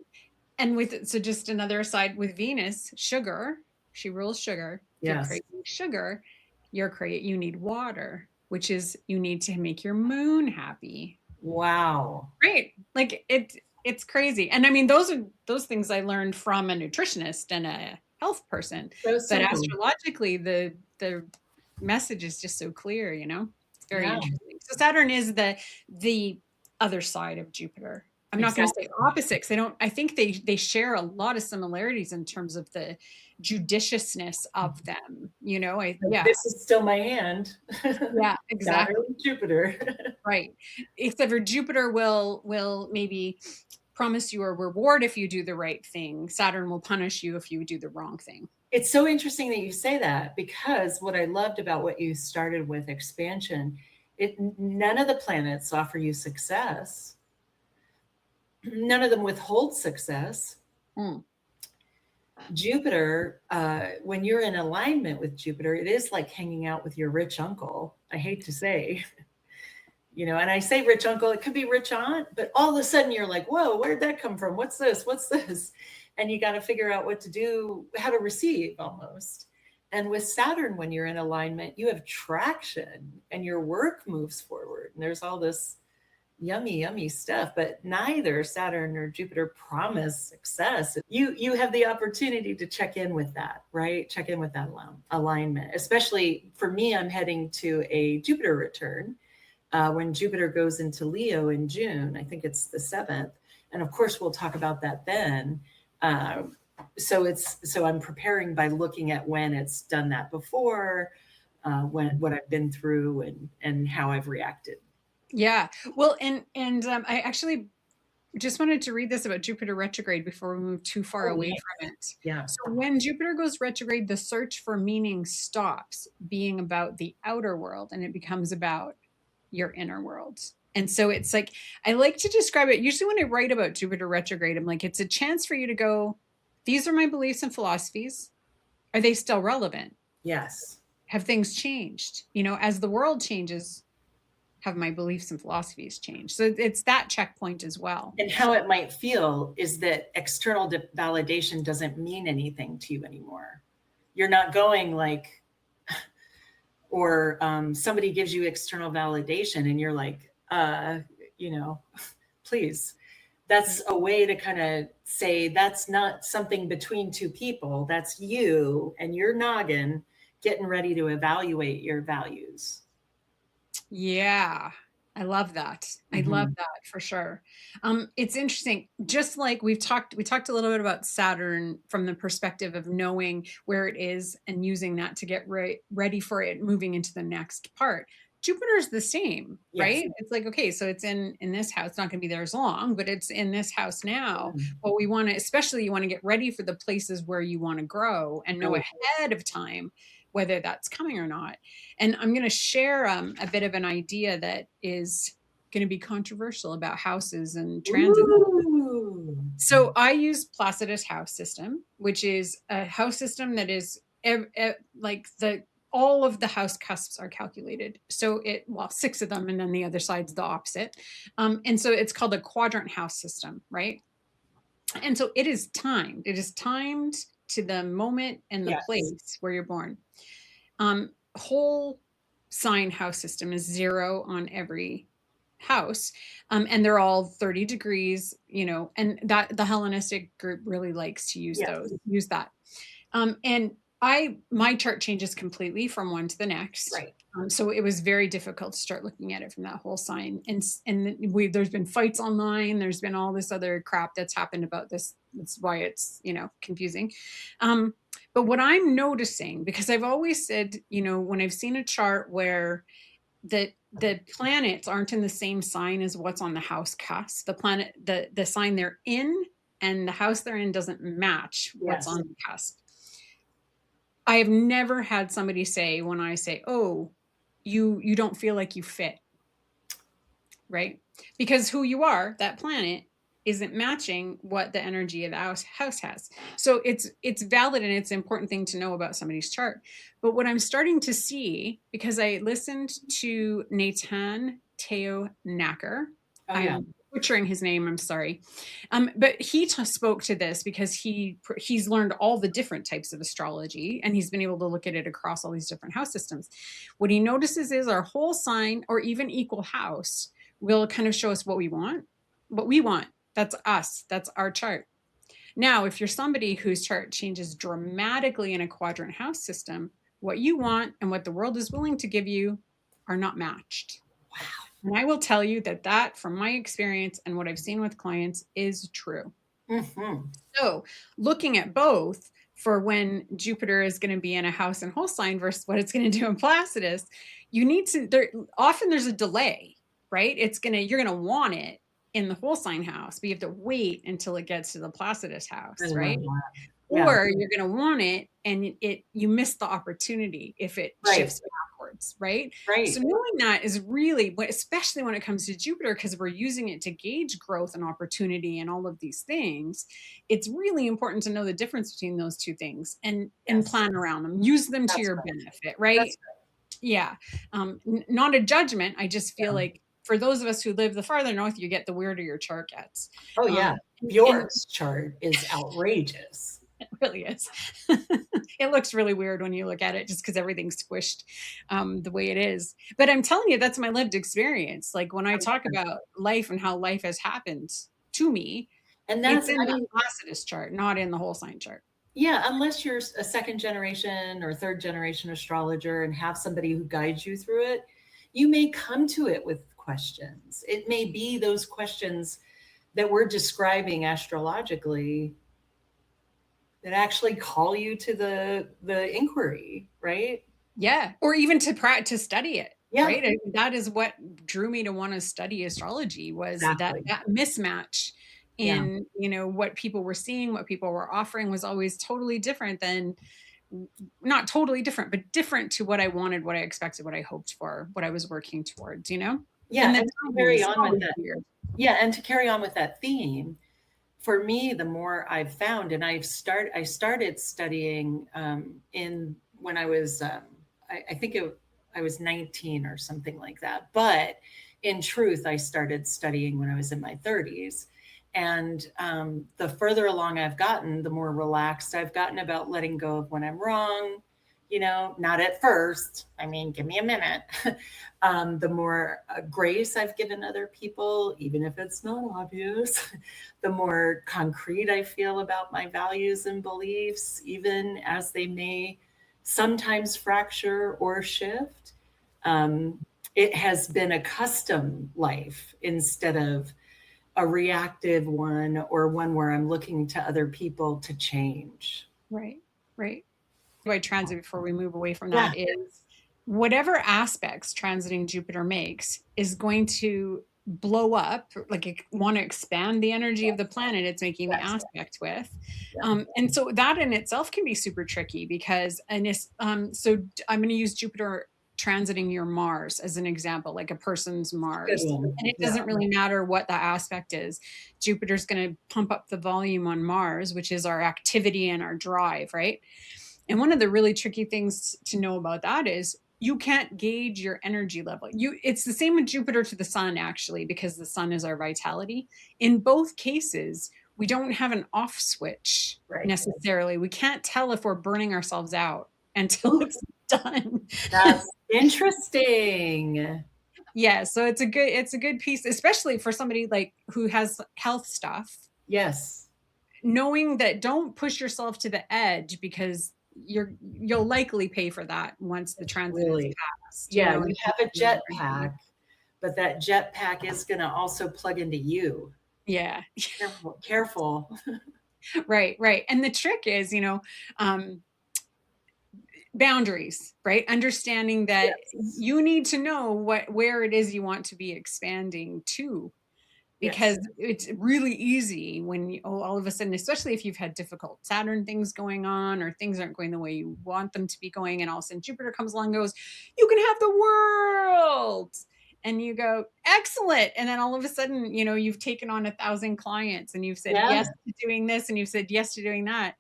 And so just another aside, with Venus, sugar, she rules sugar. If you're Yes. craving sugar, you need water, which is, you need to make your moon happy. Wow. Right. Like it's crazy. And I mean, those things I learned from a nutritionist and a health person. So But simple. astrologically, the message is just so clear, It's very Yeah. interesting. So Saturn is the other side of Jupiter. I'm not going to say Exactly. opposite, because I think they share a lot of similarities in terms of the judiciousness of them. Like, this is still my hand. Yeah, exactly. Saturn, Jupiter. Right. Except for Jupiter will maybe promise you a reward if you do the right thing. Saturn will punish you if you do the wrong thing. It's so interesting that you say that, because what I loved about what you started with, expansion, none of the planets offer you success. None of them withhold success. Mm. Jupiter, when you're in alignment with Jupiter, it is like hanging out with your rich uncle. I hate to say, and I say rich uncle, it could be rich aunt, but all of a sudden you're like, whoa, where'd that come from? What's this? What's this? And you got to figure out what to do, how to receive almost. And with Saturn, when you're in alignment, you have traction and your work moves forward. And there's all this yummy, yummy stuff, but neither Saturn nor Jupiter promise success. You have the opportunity to check in with that, right? Check in with that alignment. Especially for me, I'm heading to a Jupiter return when Jupiter goes into Leo in June. I think it's the 7th. And of course, we'll talk about that then. So I'm preparing by looking at when it's done that before, what I've been through and how I've reacted. Yeah. Well, and I actually just wanted to read this about Jupiter retrograde before we move too far away from it. Yeah. So when Jupiter goes retrograde, the search for meaning stops being about the outer world, and it becomes about your inner world. And so it's like, I like to describe it, usually when I write about Jupiter retrograde, I'm like, it's a chance for you to go, these are my beliefs and philosophies. Are they still relevant? Yes. Have things changed? As the world changes, have my beliefs and philosophies changed? So it's that checkpoint as well. And how it might feel is that external validation doesn't mean anything to you anymore. You're not going like, or somebody gives you external validation and you're like, please. That's a way to kind of say that's not something between two people. That's you and your noggin getting ready to evaluate your values. Yeah, I love that. I love that for sure. It's interesting. Just like we talked a little bit about Saturn from the perspective of knowing where it is and using that to get ready for it moving into the next part. Jupiter's the same, Yes. right? It's like, okay, so it's in this house. It's not going to be there as long, but it's in this house now. Well, we want to, especially you want to get ready for the places where you want to grow and know ahead of time whether that's coming or not. And I'm going to share a bit of an idea that is going to be controversial about houses and transits. So I use Placidus house system, which is a house system that is like all of the house cusps are calculated. So well, 6 of them, and then the other side's the opposite. And so it's called a quadrant house system, right? And so it is timed. It is timed to the moment and the place where you're born. Whole sign house system is 0 on every house, and they're all 30 degrees, and that the Hellenistic group really likes to use that. And my chart changes completely from one to the next. Right. So it was very difficult to start looking at it from that whole sign. And there's been fights online. There's been all this other crap that's happened about this. That's why it's, confusing. But what I'm noticing, because I've always said, when I've seen a chart where the planets aren't in the same sign as what's on the house cusp, the sign they're in and the house they're in doesn't match what's on the cusp. I have never had somebody say, when I say, oh, you don't feel like you fit, right? Because who you are, that planet, isn't matching what the energy of the house has. So it's valid, and it's an important thing to know about somebody's chart. But what I'm starting to see, because I listened to Nathan Teo Nacker, I'm butchering his name, I'm sorry. But he spoke to this because he's learned all the different types of astrology, and he's been able to look at it across all these different house systems. What he notices is our whole sign or even equal house will kind of show us what we want. That's us. That's our chart. Now, if you're somebody whose chart changes dramatically in a quadrant house system, what you want and what the world is willing to give you are not matched. Wow. And I will tell you that from my experience and what I've seen with clients is true. Mm-hmm. So looking at both for when Jupiter is going to be in a house and whole sign versus what it's going to do in Placidus, often there's a delay, right? You're going to want it in the whole sign house, but you have to wait until it gets to the Placidus house, right? Or you're going to want it and you miss the opportunity if it shifts backwards, right? So knowing that is really, especially when it comes to Jupiter, because we're using it to gauge growth and opportunity and all of these things, it's really important to know the difference between those two things and plan around them. Use them to your benefit, right? Yeah. Not a judgment. I just feel like for those of us who live the farther north, you get the weirder your chart gets. Oh, yeah. Bjork's chart is outrageous. It really is. It looks really weird when you look at it just because everything's squished the way it is. But I'm telling you, that's my lived experience. Like when I talk about life and how life has happened to me, and it's in the Placidus chart, not in the whole sign chart. Yeah, unless you're a second generation or third generation astrologer and have somebody who guides you through it, you may come to it with questions. It may be those questions that we're describing astrologically that actually call you to the inquiry, right? Yeah, or even to study it. Yeah. Right. I mean, that is what drew me to want to study astrology was that mismatch in, what people were seeing, what people were offering was always totally different than, not totally different, but different to what I wanted, what I expected, what I hoped for, what I was working towards, Yeah. And to carry on with that. Yeah. And to carry on with that theme, for me, the more I've found, and I started studying when I was, I think I was 19 or something like that. But in truth, I started studying when I was in my 30s. And the further along I've gotten, the more relaxed I've gotten about letting go of when I'm wrong. Not at first. I mean, give me a minute. The more grace I've given other people, even if it's not obvious, the more concrete I feel about my values and beliefs, even as they may sometimes fracture or shift. It has been a custom life instead of a reactive one or one where I'm looking to other people to change. Right. Transit before we move away from that is whatever aspects transiting Jupiter makes is going to blow up, like it want to expand the energy of the planet it's making the aspect with. And so that in itself can be super tricky because, so I'm going to use Jupiter transiting your Mars as an example, like a person's Mars. And it doesn't really matter what the aspect is. Jupiter's going to pump up the volume on Mars, which is our activity and our drive, right? And one of the really tricky things to know about that is you can't gauge your energy level. It's the same with Jupiter to the sun, actually, because the sun is our vitality. In both cases, we don't have an off switch necessarily. We can't tell if we're burning ourselves out until it's done. That's interesting. Yeah, so it's a good piece, especially for somebody like who has health stuff. Yes. Knowing that, don't push yourself to the edge, because you'll likely pay for that once the transit is passed. Yeah, you have a jetpack, but that jetpack is going to also plug into you. Yeah. Careful. Right. And the trick is, boundaries, right? Understanding that you need to know where it is you want to be expanding to. Because it's really easy when all of a sudden, especially if you've had difficult Saturn things going on, or things aren't going the way you want them to be going, and all of a sudden Jupiter comes along and goes, you can have the world. And you go, excellent. And then all of a sudden, you've taken on 1,000 clients, and you've said yes to doing this, and you've said yes to doing that.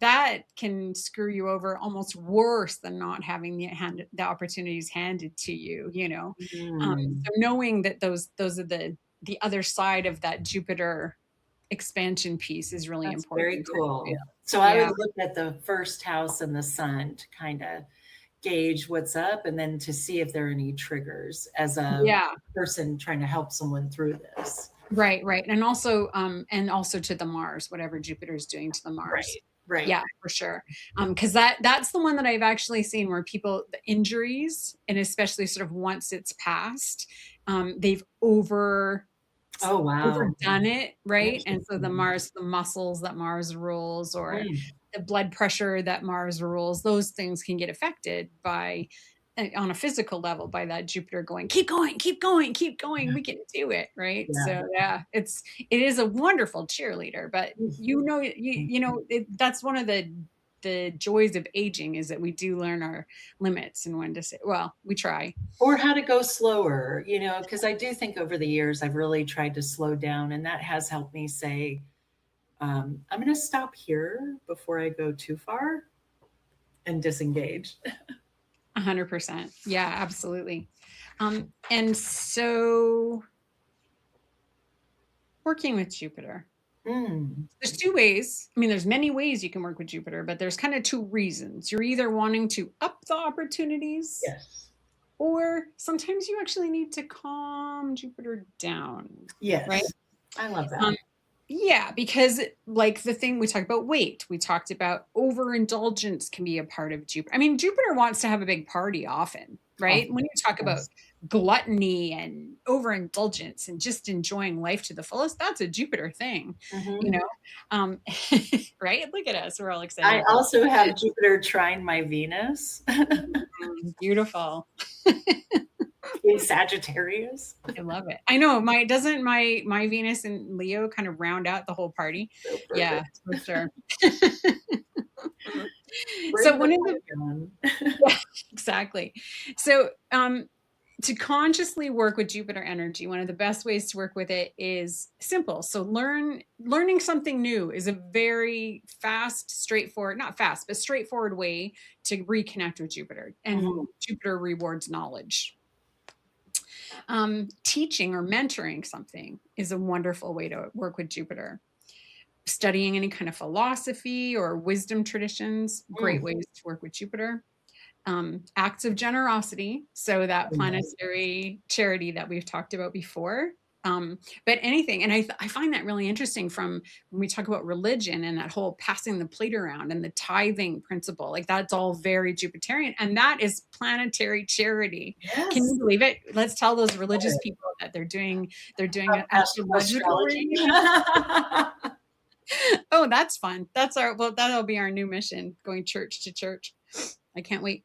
That can screw you over almost worse than not having the opportunities handed to you, So knowing that those are the other side of that Jupiter expansion piece is really important. Very cool. So I would look at the first house and the sun to kind of gauge what's up, and then to see if there are any triggers as a person trying to help someone through this. Right. And also to the Mars, whatever Jupiter's doing to the Mars. Right. Yeah, for sure. Because that's the one that I've actually seen where people, the injuries, and especially sort of once it's passed, they've overdone it, right? And so the muscles that Mars rules, or the blood pressure that Mars rules, those things can get affected by, on a physical level, by that Jupiter going, keep going, we can do it, right? So it is a wonderful cheerleader, but that's one of the joys of aging, is that we do learn our limits and when to say, well, we try. Or how to go slower, because I do think over the years I've really tried to slow down, and that has helped me say, I'm going to stop here before I go too far and disengage. 100%. Yeah, absolutely. And so working with Jupiter. There's two ways. I mean, there's many ways you can work with Jupiter, but there's kind of two reasons. You're either wanting to up the opportunities, or sometimes you actually need to calm Jupiter down. Yes. Right? I love that. Yeah, because like the thing we talked about, weight, we talked about overindulgence can be a part of Jupiter. I mean, Jupiter wants to have a big party often, right? When you talk about gluttony and overindulgence and just enjoying life to the fullest, that's a Jupiter thing, right? Look at us, we're all excited. I also have Jupiter trine my Venus. Beautiful. In Sagittarius. I love it. I know doesn't my Venus and Leo kind of round out the whole party? Yeah, for sure. So one of exactly. So to consciously work with Jupiter energy, one of the best ways to work with it is simple. So learning something new is a very straightforward way to reconnect with Jupiter, and Jupiter rewards knowledge. Teaching or mentoring something is a wonderful way to work with Jupiter. Studying any kind of philosophy or wisdom traditions, great ways to work with Jupiter. Acts of generosity, so that planetary charity that we've talked about before. But anything, and I find that really interesting from when we talk about religion and that whole passing the plate around and the tithing principle, like that's all very Jupiterian, and that is planetary charity. Yes. Can you believe it? Let's tell those religious people that they're doing astrology. Oh, that's fun. That'll be our new mission, going church to church. I can't wait.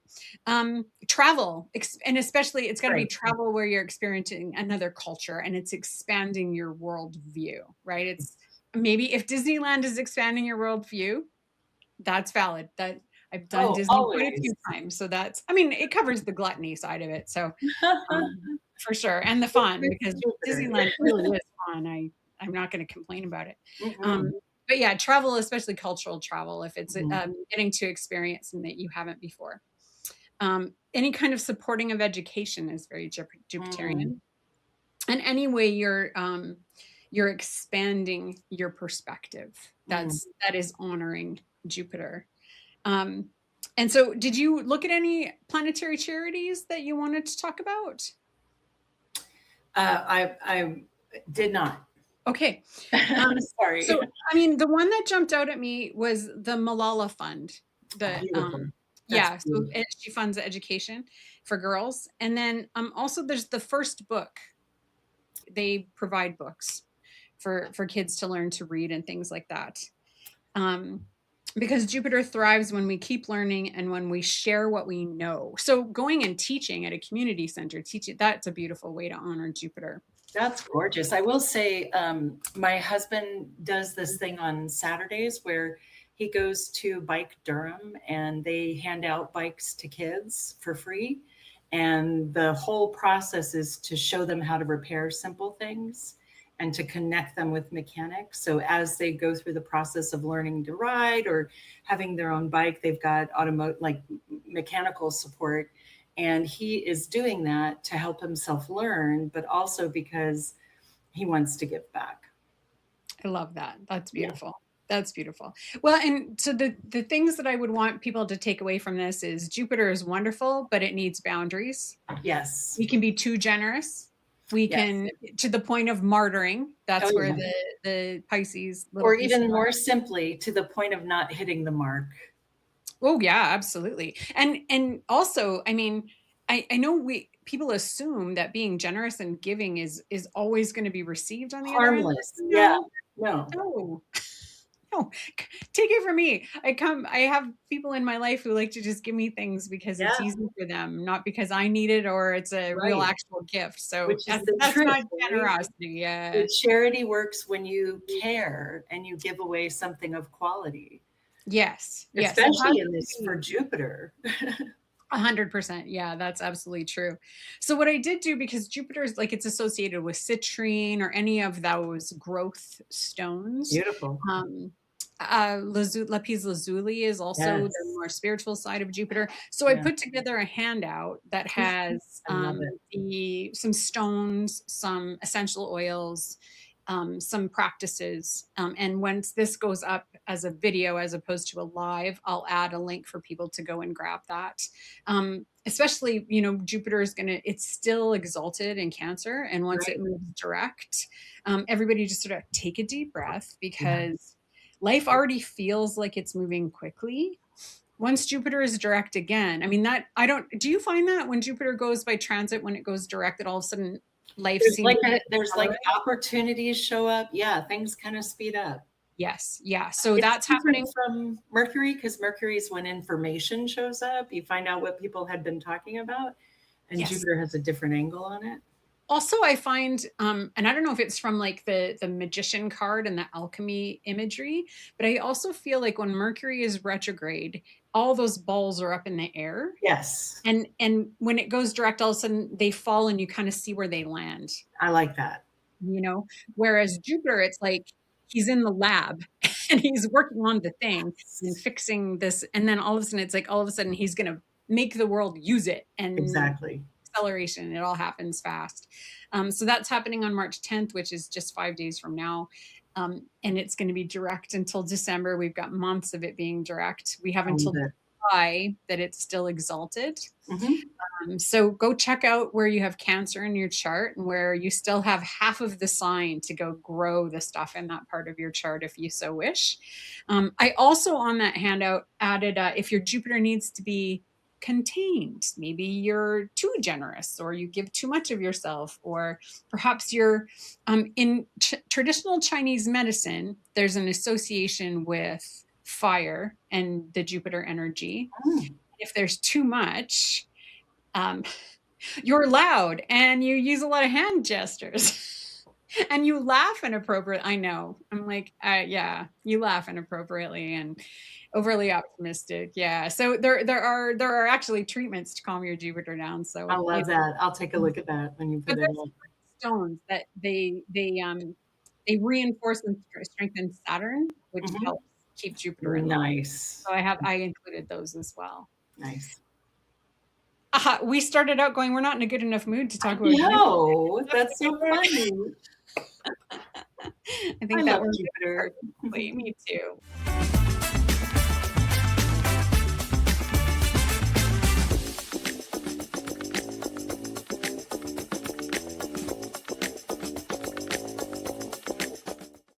Travel, and especially it's got to be Right. travel where you're experiencing another culture and it's expanding your worldview, right? It's maybe if Disneyland is expanding your worldview, that's valid. That I've done Oh, Disney quite a always. few times, so that's. I mean, it covers the gluttony side of it, so for sure, and the fun because Jupiter. Disneyland really is fun. I'm not going to complain about it. Mm-mm. But yeah, travel, especially cultural travel, if it's Mhm. getting to experience something that you haven't before. Any kind of supporting of education is very Mm. Jupiterian, and any way you're expanding your perspective. Mm. That is honoring Jupiter. Um, and so, did you look at any planetary charities that you wanted to talk about? I did not. Okay. Sorry. So, I mean, the one that jumped out at me was the Malala Fund. The Beautiful. That's yeah, so beautiful. she funds education for girls, and then also there's the first book. They provide books for kids to learn to read and things like that. Um, because Jupiter thrives when we keep learning and when we share what we know. So going and teaching at a community center, teaching that's a beautiful way to honor Jupiter. That's gorgeous. I will say, my husband does this thing on Saturdays where he goes to Bike Durham and they hand out bikes to kids for free. And the whole process is to show them how to repair simple things and to connect them with mechanics. So as they go through the process of learning to ride or having their own bike, they've got like mechanical support, and he is doing that to help himself learn, but also because he wants to give back. I love that. That's Yeah. beautiful. That's beautiful. Well, and so the things that I would want people to take away from this is Jupiter is wonderful, but it needs boundaries. Yes. We can be too generous. We Yes. can to the point of martyring. Oh, That's where yeah. the Pisces little Or piece of even more simply, to the point of not hitting the mark. oh yeah, absolutely. And also, I mean, I know we people assume that being generous and giving is always going to be received on the other end. Harmless. Yeah. No, No. no, no. Take it from me. I have people in my life who like to just give me things because it's Yeah. easy for them, not because I need it or it's a real Right. actual gift. So Which is the that's truth, not right? generosity. Yeah. The charity works when you care and you give away something of quality, Yes. Yes. It has especially in to this be for Jupiter. 100%. Yeah, that's absolutely true. So what I did do because Jupiter is like it's associated with citrine or any of those growth stones. Beautiful. Lapis lazuli is also the Yes. more spiritual side of Jupiter. So I Yeah. put together a handout that has I love it. some stones, some essential oils, some practices. And once this goes up as a video as opposed to a live, I'll add a link for people to go and grab that. Especially, Jupiter is it's still exalted in Cancer. And once Right. it moves direct, everybody just sort of take a deep breath Yeah. because life already feels like it's moving quickly. Once Jupiter is direct again, I mean, do you find that when Jupiter goes by transit, when it goes direct, that all of a sudden life seems There's like accelerate? opportunities show up. Yeah, things kind of speed up. Yes. Yeah. So It's that's different happening. from Mercury because Mercury is when information shows up. You find out what people had been talking about, and Yes. Jupiter has a different angle on it. Also, I find, and I don't know if it's from like the magician card and the alchemy imagery, but I also feel like when Mercury is retrograde, all those balls are up in the air. Yes, And when it goes direct, all of a sudden they fall and you kind of see where they land, I like that. you know? Whereas Jupiter, it's like he's in the lab and he's working on the thing and fixing this. And then all of a sudden, it's like all of a sudden he's going to make the world use it and Exactly. acceleration. It all happens fast. So that's happening on March 10th, which is just 5 days from now. And it's going to be direct until December. We've got months of it being direct. We have I love until it. July that it's still exalted. Mhm. So go check out where you have Cancer in your chart and where you still have half of the sign to go grow the stuff in that part of your chart if you so wish. I also on that handout added if your Jupiter needs to be contained, maybe you're too generous or you give too much of yourself, or perhaps you're in traditional Chinese medicine, there's an association with fire and the Jupiter energy. Mm. if there's too much, you're loud and you use a lot of hand gestures and you laugh inappropriately. I know. I'm like, yeah, you laugh inappropriately and overly optimistic. Yeah. So there are actually treatments to calm your Jupiter down. So I love that. I'll take a look at that when you put it in. Stones that they reinforce and strengthen Saturn, which helps keep Jupiter in line. Nice. So I included those as well. Nice. We started out going, we're not in a good enough mood to talk about No, that's so funny. I think that was Jupiter. Me too.